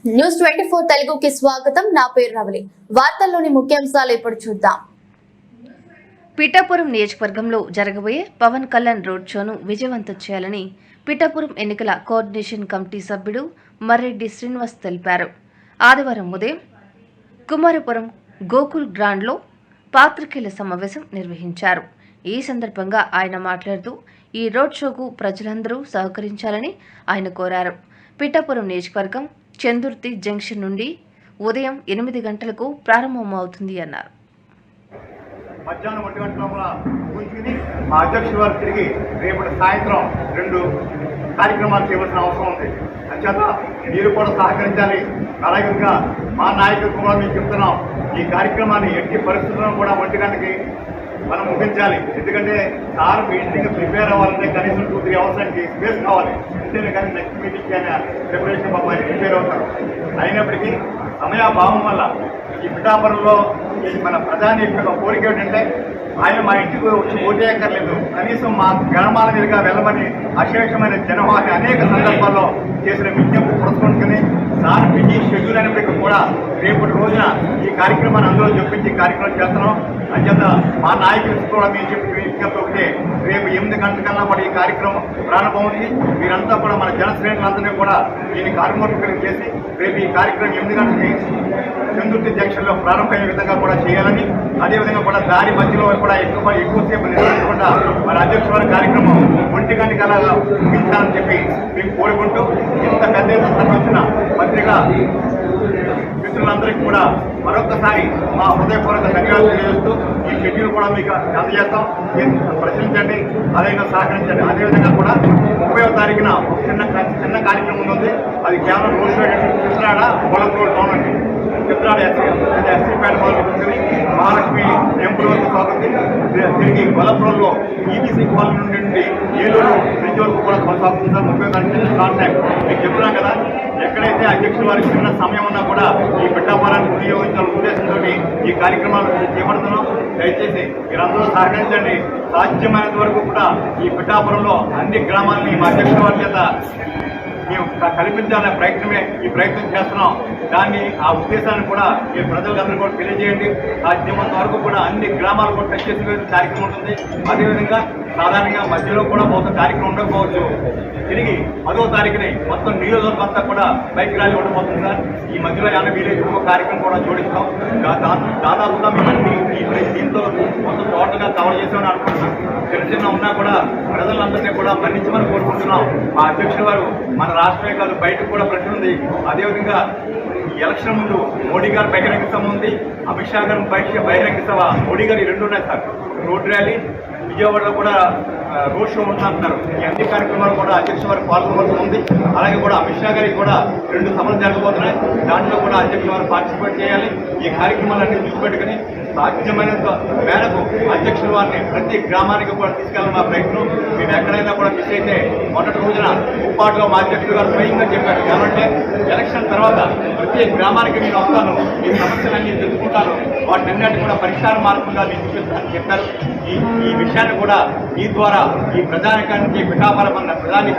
News 24 తెలుగుకి స్వాగతం. నా పేరు రవలి. వార్తల్లోని ముఖ్యాంశాలు ఇప్పుడు చూద్దాం. పిఠాపురం నియోజకవర్గంలో జరగబోయే పవన్ కళ్యాణ్ రోడ్ షోను విజయవంతం చేయాలని పిఠాపురం ఎన్నికల కోఆర్డినేషన్ కమిటీ సభ్యుడు మర్రెడ్డి శ్రీనివాస్ తెలిపారు. ఆదివారం ఉదయం కుమారపురం గోకుల్ గ్రాండ్లో పాత్రికేయుల సమావేశం నిర్వహించారు. ఈ సందర్భంగా ఆయన మాట్లాడుతూ ఈ రోడ్ షోకు ప్రజలందరూ సహకరించాలని ఆయన కోరారు. పిఠాపురం నియోజకవర్గం చందుర్తి జంక్షన్ నుండి ఉదయం 8 గంటలకు ప్రారంభమవుతుంది అన్నారు. మధ్యాహ్నం 1 గంటల కూర్చుని మా అధ్యక్షుల వారు తిరిగి రేపటి సాయంత్రం 2 కార్యక్రమాలు చేయవలసిన అవసరం ఉంది. అంచేత మీరు కూడా సహకరించాలి. అలాగే మా నాయకులు కూడా మీకు చెప్తున్నాం, ఈ కార్యక్రమాన్ని ఎట్టి పరిస్థితుల్లో కూడా 1 గంటకి మనం ముగించాలి. ఎందుకంటే సార్ మీటింగ్ ప్రిపేర్ అవ్వాలంటే కనీసం 2-3 అవర్స్ స్పేస్ కావాలి. అంతేనే కానీ నెక్స్ట్ మీటింగ్కి అయినా ప్రిపరేషన్ పాపం ప్రిపేర్ అవుతారు. అయినప్పటికీ సమయాభావం వల్ల ఈ పిఠాపురంలో మన ప్రధాని యొక్క కోరిక ఏంటంటే ఆయన మా ఇంటికి వచ్చి ఓటేయక్కర్లేదు, కనీసం మా గ్రామాల మీదుగా వెళ్ళమని అశేషమైన జనవాహి అనేక సందర్భాల్లో చేసిన విజ్ఞప్తి పురస్కరించుకుని సార్ బిజీ షెడ్యూల్ అయినప్పటికీ కూడా రేపటి రోజున ఈ కార్యక్రమాన్ని అందరూ చెప్పించి కార్యక్రమం చేస్తున్నాం. అంచేత మా నాయకులకు కూడా మేము చెప్పి విజ్ఞప్తి ఒకటే, రేపు 8 గంటలకల్లా కూడా ఈ కార్యక్రమం ప్రారంభమవుతుంది. మీరంతా కూడా మన జనశ్రేణులందరినీ కూడా దీన్ని కార్యక్రమం చేసి రేపు ఈ కార్యక్రమం 8 గంటలకి చందుర్తి జంక్షన్లో ప్రారంభమయ్యే విధంగా కూడా చేయాలని, అదేవిధంగా కూడా దారి మధ్యలో కూడా ఎక్కువసేపు నిర్వహించకుండా మన అధ్యక్షుల కార్యక్రమం 1 గంటకల్లా ముగించాలని చెప్పి మేము కోరుకుంటూ ఇంత పెద్ద ఎత్తున వచ్చిన పత్రిక మిత్రులందరికీ కూడా మరొకసారి మా హృదయపూర్వక ధన్యవాదాలు తెలియజేస్తూ ఈ షెడ్యూల్ కూడా మీకు అందజేస్తాం. ప్రశ్నించండి, అదేవిధంగా సహకరించండి. అదేవిధంగా కూడా 30వ తారీఖున ఒక చిన్న కార్యక్రమం ఉంది. అది కేవలం రోడ్ షో చిత్రాడ పొలం రోడ్ టౌన్ అండి. చిత్రాడ ఎస్సీపేట మొదలుకొని మహాలక్ష్మి టెంపుల్ వరకు సాగుతుంది. తిరిగి గొల్లపురంలో ఈబీసీ కాలనీ నుండి ఏలూరు బ్రిడ్జ్ వరకు కూడా కొనసాగుతుంది. 30వ తారీఖు స్టార్ట్ టైం మీకు చెప్తున్నాం కదా. ఎక్కడైతే అధ్యక్షుల వారికి చిన్న సమయం ఉన్నా కూడా ఈ పిఠాపురాన్ని వినియోగించాలని ఉద్దేశంతో ఈ కార్యక్రమాలు చేపడుతున్నాం. దయచేసి మీరందరూ సహకరించండి. సాధ్యమైనంత వరకు కూడా ఈ పిఠాపురంలో అన్ని గ్రామాలని మా అధ్యక్షుల వారి చేత మేము కల్పించాలనే ఈ ప్రయత్నం చేస్తున్నాం. దాన్ని ఆ ఉద్దేశాన్ని కూడా ఈ ప్రజలందరూ కూడా తెలియజేయండి. సాధ్యమైనంత వరకు కూడా అన్ని గ్రామాలు కూడా టచ్ చేసే కార్యక్రమం ఉంటుంది. అదేవిధంగా సాధారణంగా మధ్యలో కూడా ఒక కార్యక్రమం ఉండకపోవచ్చు. తిరిగి 10వ తారీఖుని మొత్తం నియోజకవర్గం అంతా కూడా బైక్ ర్యాలీ ఉండబోతుంది సార్. ఈ మధ్యలో 80 విలేజ్ కార్యక్రమం కూడా జోడిస్తాం. దాదాపుగా మేము దీంతో మొత్తం టోటల్గా కవర్ చేసామని అనుకుంటున్నాం. చిన్న ఉన్నా కూడా ప్రజలందరినీ కూడా మన్నించమని కోరుకుంటున్నాం. మా అధ్యక్షుల వారు మన రాష్ట్రమే కాదు బయటకు కూడా ప్రశ్న ఉంది. అదేవిధంగా ఎలక్షన్ ముందు మోడీ గారు బహిరంగ సభ ఉంది, అమిత్ షా గారు బహిరంగ సభ. మోడీ గారు 2 ఉన్నాయి సార్. రోడ్ ర్యాలీ, విజయవాడలో కూడా రోడ్ షో ఉంటున్నారు. ఈ అన్ని కార్యక్రమాలు కూడా అధ్యక్ష వారు పాల్గొనవలసి ఉంది. అలాగే కూడా అమిత్ షా గారికి కూడా 2 సభలు జరగబోతున్నాయి. దాంట్లో కూడా అధ్యక్ష వారు పార్టిసిపేట్ చేయాలి. ఈ కార్యక్రమాలన్నీ చూపెట్టుకుని సాధ్యమైనంత మేరకు అధ్యక్షుల వారిని ప్రతి గ్రామానికి కూడా తీసుకెళ్ళాలని మా ప్రయత్నం. మేము ఎక్కడైనా కూడా మిస్ అయితే మొదటి రోజున ఉప్పాటులో మా అధ్యక్షులు గారు స్వయంగా చెప్పారు. ఏమంటే ఎలక్షన్ తర్వాత ప్రతి గ్రామానికి నేను వస్తాను, ఈ సమస్యలన్నీ తెలుసుకుంటాను, వాటిని అన్నింటి కూడా పరిష్కార మార్గంగా నేను చూపిస్తానని చెప్పారు. ఈ విషయాన్ని కూడా ఈ ద్వారా ఈ ప్రజానికానికి పిఠాపురం అన్న ప్రధాని